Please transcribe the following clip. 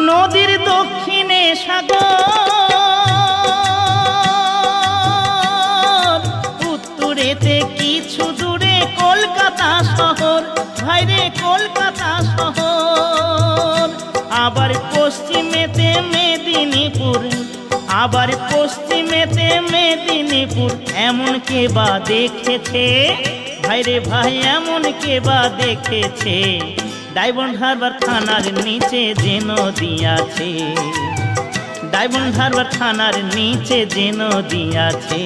নদীর দক্ষিণে সাগর, উত্তরেতে কিছু দূরে কলকাতা শহর, ভাইরে কলকাতা শহর। আবার পশ্চিমেতে মেদিনীপুর, আবার পশ্চিমেতে মেদিনীপুর, এমন কে বা দেখেছে ভাইরে ভাই, এমন কে বা দেখেছে? ডায়মন্ড হারবার থানার নিচে যে নদী আছে, ডায়মন্ড হারবার থানার নিচে যে নদী আছে।